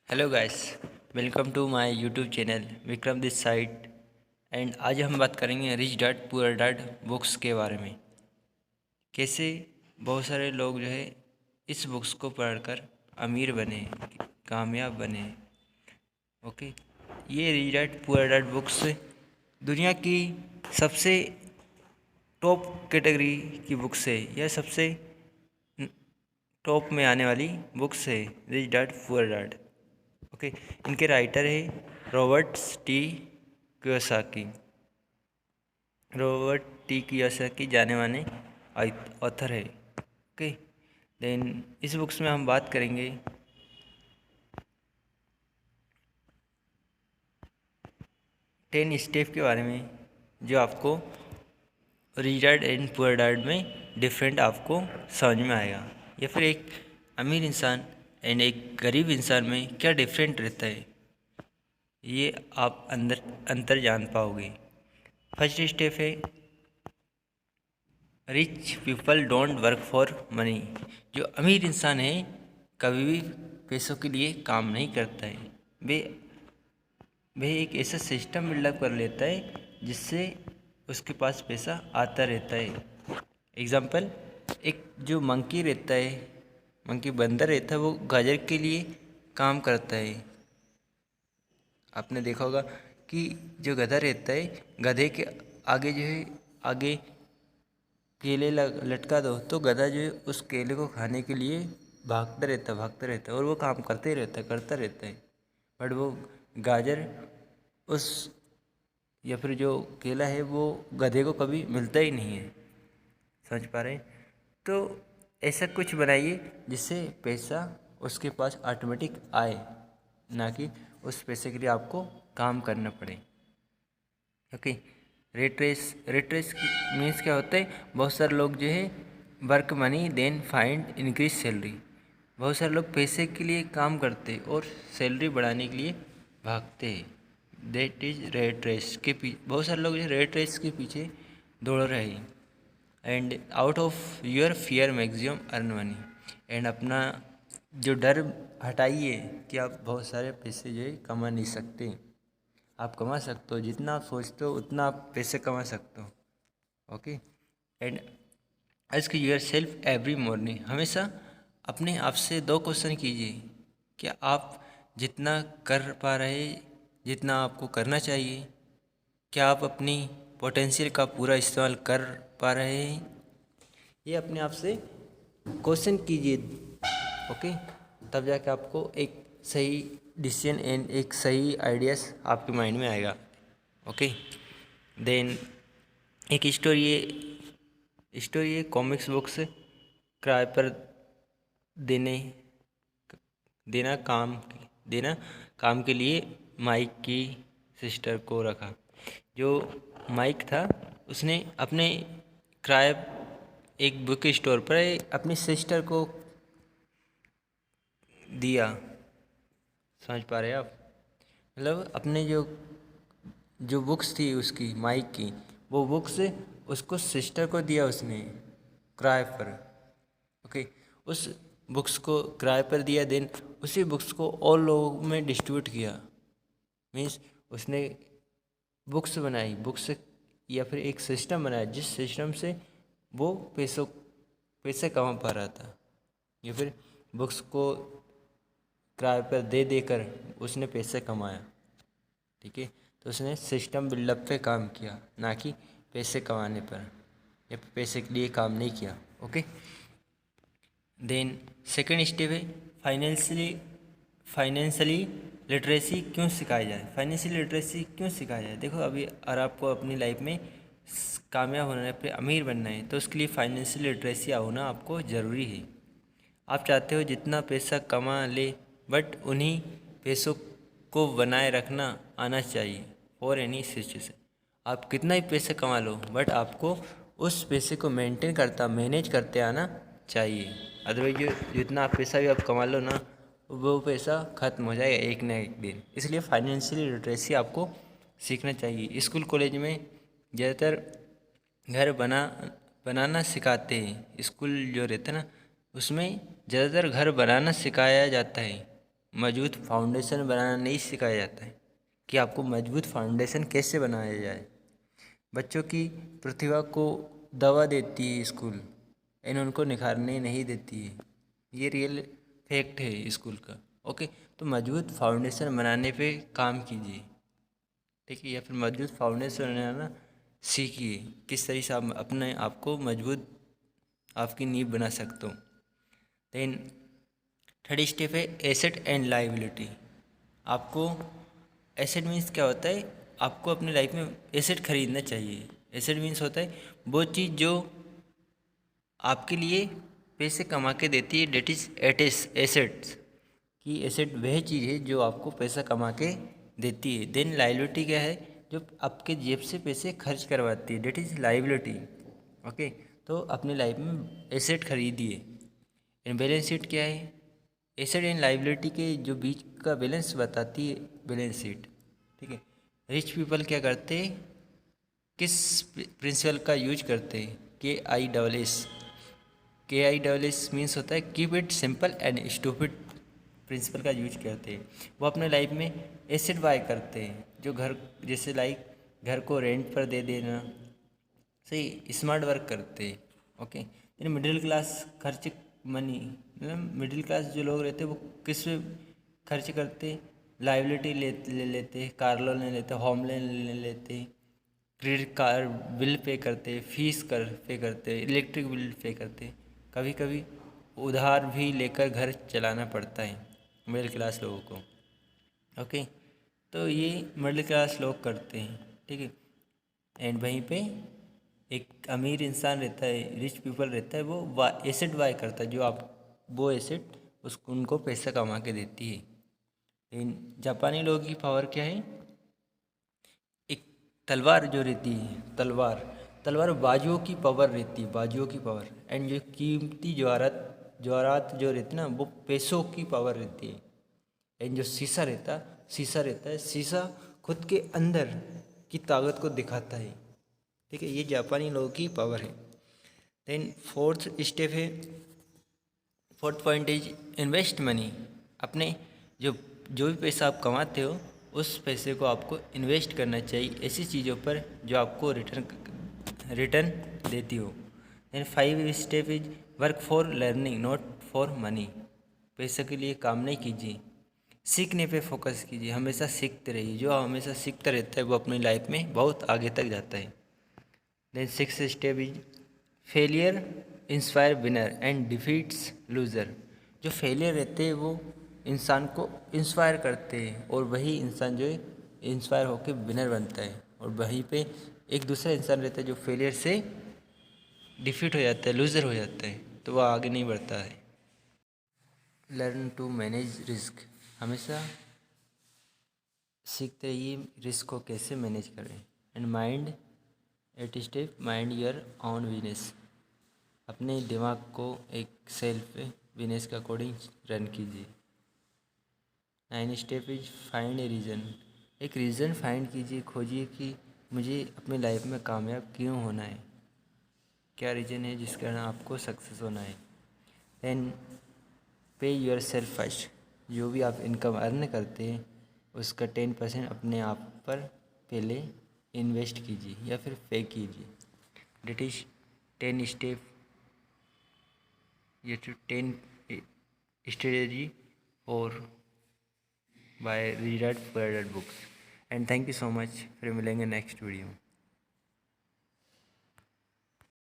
Hello guys, welcome to my YouTube channel Vikram this side. And आज हम बात करेंगे rich dad poor dad books के बारे में। कैसे बहुत सारे लोग जो है इस बुक्स को पढ़कर अमीर बने, कामयाब बने। ओके, ये rich dad poor dad books दुनिया की सबसे टॉप कैटेगरी की बुक्स है। यह सबसे टॉप में आने वाली बुक्स है, rich dad poor dad. Okay, इनके राइटर है रॉबर्ट टी कियोसाकी जाने माने ऑथर है। ओके, देन इस बुक्स में हम बात करेंगे 10 स्टेप के बारे में, जो आपको rich dad and poor dad में डिफरेंट आपको समझ में आएगा, या फिर एक अमीर इंसान एंड एक गरीब इंसान में क्या डिफरेंट रहता है, ये आप अंतर जान पाओगे। फर्स्ट स्टेप है rich people don't work for money. जो अमीर इंसान है कभी भी पैसों के लिए काम नहीं करता है। वे वह एक ऐसा सिस्टम बिल्डअप कर लेता है जिससे उसके पास पैसा आता रहता है। एग्जाम्पल, एक जो मंकी रहता है, मंकी बंदर रहता है, वो गाजर के लिए काम करता है। आपने देखा होगा कि जो गधा रहता है, गधे के आगे जो है, आगे केले लटका दो तो गधा जो है उस केले को खाने के लिए भागता रहता है और वो काम करते ही रहता है, करता रहता है। बट वो गाजर उस या फिर जो केला है वो गधे को कभी मिलता ही नहीं है। समझ पा रहे हैं? तो ऐसा कुछ बनाइए जिससे पैसा उसके पास ऑटोमेटिक आए, ना कि उस पैसे के लिए आपको काम करना पड़े। ओके, रेट रेस मीन्स क्या होता है? बहुत सारे लोग जो है work money then find increase salary. बहुत सारे लोग पैसे के लिए काम करते हैं और सैलरी बढ़ाने के लिए भागते हैं। दैट इज रेट रेस के पीछे बहुत सारे लोग जो रेट रेस के पीछे दौड़ रहे हैं। And out of your fear maximum earn money. And अपना जो डर हटाइए कि आप बहुत सारे पैसे जो है कमा नहीं सकते। आप कमा सकते हो, जितना आप सोचते हो उतना आप पैसे कमा सकते हो। Okay, and ask yourself every morning. हमेशा अपने आप से 2 क्वेश्चन कीजिए। क्या आप जितना कर पा रहे, जितना आपको करना चाहिए, क्या आप अपनी पोटेंशियल का पूरा इस्तेमाल कर पा रहे हैं? ये अपने आप से क्वेश्चन कीजिए। ओके, तब जाके आपको एक सही डिसीजन एंड एक सही आइडियाज़ आपके माइंड में आएगा। ओके, देन एक स्टोरी है कॉमिक्स बुक्स किराए पर देने देना काम के लिए माइक की सिस्टर को रखा। जो माइक था उसने अपने किराए एक बुक स्टोर पर अपनी सिस्टर को दिया। समझ पा रहे हैं आप? मतलब अपने जो जो बुक्स थी उसकी, माइक की, वो बुक्स उसको सिस्टर को दिया उसने किराए पर। ओके, उस बुक्स को किराए पर दिया, देन उसी बुक्स को और लोगों में डिस्ट्रीब्यूट किया। मीन्स उसने बुक्स बनाई, बुक्स या फिर एक सिस्टम बनाया जिस सिस्टम से वो पैसे कमा पा रहा था, या फिर बुक्स को किराए पर दे देकर उसने पैसे कमाया। ठीक है, तो उसने सिस्टम बिल्डअप पे काम किया, ना कि पैसे कमाने पर या पैसे के लिए काम नहीं किया। ओके, देन सेकंड स्टेप है फाइनेंशियली लिटरेसी क्यों सिखाया जाए। फाइनेंशियल लिटरेसी क्यों सिखाया जाए? देखो, अभी अगर आपको अपनी लाइफ में कामयाब होना है, पे अमीर बनना है, तो उसके लिए फाइनेंशियल लिटरेसी होना आपको ज़रूरी है। आप चाहते हो जितना पैसा कमा ले, बट उन्हीं पैसों को बनाए रखना आना चाहिए फॉर एनी सिचुएशन। आप कितना ही पैसे कमा लो, बट आपको उस पैसे को मैनेज करते आना चाहिए। अदरवाइज जितना आप पैसा भी आप कमा लो ना, वो पैसा ख़त्म हो जाएगा एक ना एक दिन। इसलिए फाइनेंशियल लिटरेसी आपको सीखना चाहिए। स्कूल कॉलेज में ज़्यादातर घर बनाना सिखाते हैं। स्कूल जो रहता है ना, उसमें ज़्यादातर घर बनाना सिखाया जाता है। मजबूत फाउंडेशन बनाना नहीं सिखाया जाता है कि आपको मजबूत फाउंडेशन कैसे बनाया जाए। बच्चों की प्रतिभा को दवा देती है स्कूल, इन उनको निखारने नहीं देती है। ये रियल फैक्ट है स्कूल का। ओके, तो मजबूत फाउंडेशन बनाने पे काम कीजिए, ठीक है, या फिर मजबूत फाउंडेशन बनाना सीखिए, किस तरीके से आप अपने आप को मजबूत आपकी नींव बना सकते हो। देन थर्ड स्टेप है एसेट एंड लायबिलिटी। आपको एसेट मीन्स क्या होता है, आपको अपनी लाइफ में एसेट खरीदना चाहिए। एसेट मीन्स होता है वो चीज़ जो आपके लिए पैसे कमा के देती है, डेट इज एसेट्स कि एसेट वह चीज़ है जो आपको पैसा कमा के देती है। देन लायबिलिटी क्या है, जो आपके जेब से पैसे खर्च करवाती है, डेट इज लायबिलिटी। ओके, तो अपनी लाइफ में एसेट खरीदिए। एंड बैलेंस शीट क्या है, एसेट एंड लायबिलिटी के जो बीच का बैलेंस बताती है बैलेंस शीट, ठीक है। रिच पीपल क्या करते हैं, किस प्रिंसिपल का यूज करते हैं, KISS मीन्स होता है keep it simple and stupid principle का यूज करते हैं। वो अपने लाइफ में एसेट बाय करते हैं, जो घर जैसे लाइक घर को रेंट पर दे देना, सही स्मार्ट वर्क करते हैं। ओके, यानी मिडिल क्लास खर्च मनी, मतलब मिडिल क्लास जो लोग रहते हैं वो किस पे खर्च करते, लाइबिलिटी ले लेते, कार लोन ले लेते, होम लोन ले लेते, क्रेडिट कार्ड बिल पे करते, फीस पे करते, इलेक्ट्रिक बिल पे करते, कभी कभी उधार भी लेकर घर चलाना पड़ता है मिडिल क्लास लोगों को। ओके, तो ये मिडिल क्लास लोग करते हैं, ठीक है। एंड वहीं पे एक अमीर इंसान रहता है, रिच पीपल रहता है, वो एसेट बाय करता है, जो आप वो एसेट उसको उनको पैसा कमा के देती है। लेकिन जापानी लोगों की पावर क्या है, एक तलवार जो रहती है, तलवार बाजुओं की पावर रहती है, बाजुओं की पावर। एंड जो कीमती जवाहरात जो रहती है ना, वो पैसों की पावर रहती है। एंड जो शीशा रहता है, शीशा खुद के अंदर की ताकत को दिखाता है, ठीक है। ये जापानी लोगों की पावर है। Then fourth point is invest money. अपने जो जो भी पैसा आप कमाते हो उस पैसे को आपको इन्वेस्ट करना चाहिए ऐसी चीज़ों पर जो आपको रिटर्न देती हो। Then 5 step is work for learning not for money. पैसे के लिए काम नहीं कीजिए, सीखने पे फोकस कीजिए, हमेशा सीखते रहिए। जो हमेशा सीखता रहता है वो अपनी लाइफ में बहुत आगे तक जाता है। Then 6 step is failure inspire winner and defeats loser. जो फेलियर रहते हैं वो इंसान को इंस्पायर करते हैं, और वही इंसान जो है इंस्पायर होकर विनर बनता है। और वहीं पे एक दूसरा इंसान रहता है जो फेलियर से डिफीट हो जाता है, लूज़र हो जाता है, तो वह आगे नहीं बढ़ता है। Learn to manage risk. हमेशा सीखते रहिए रिस्क को कैसे मैनेज करें। And mind 8 step mind your own business. अपने दिमाग को एक सेल्फ बिजनेस के अकॉर्डिंग रन कीजिए। 9 step is find a reason. एक रीज़न फाइंड कीजिए, खोजिए कि मुझे अपनी लाइफ में कामयाब क्यों होना है, क्या रीज़न है जिसके कारण आपको सक्सेस होना है। देन पे योर सेल्फ फर्स्ट। जो भी आप इनकम अर्न करते हैं उसका 10% अपने आप पर पहले इन्वेस्ट कीजिए या फिर पे कीजिए। डेट इज 10 स्टेप ये to 10 strategy or by read books। And thank you so much, फिर मिलेंगे नेक्स्ट वीडियो में।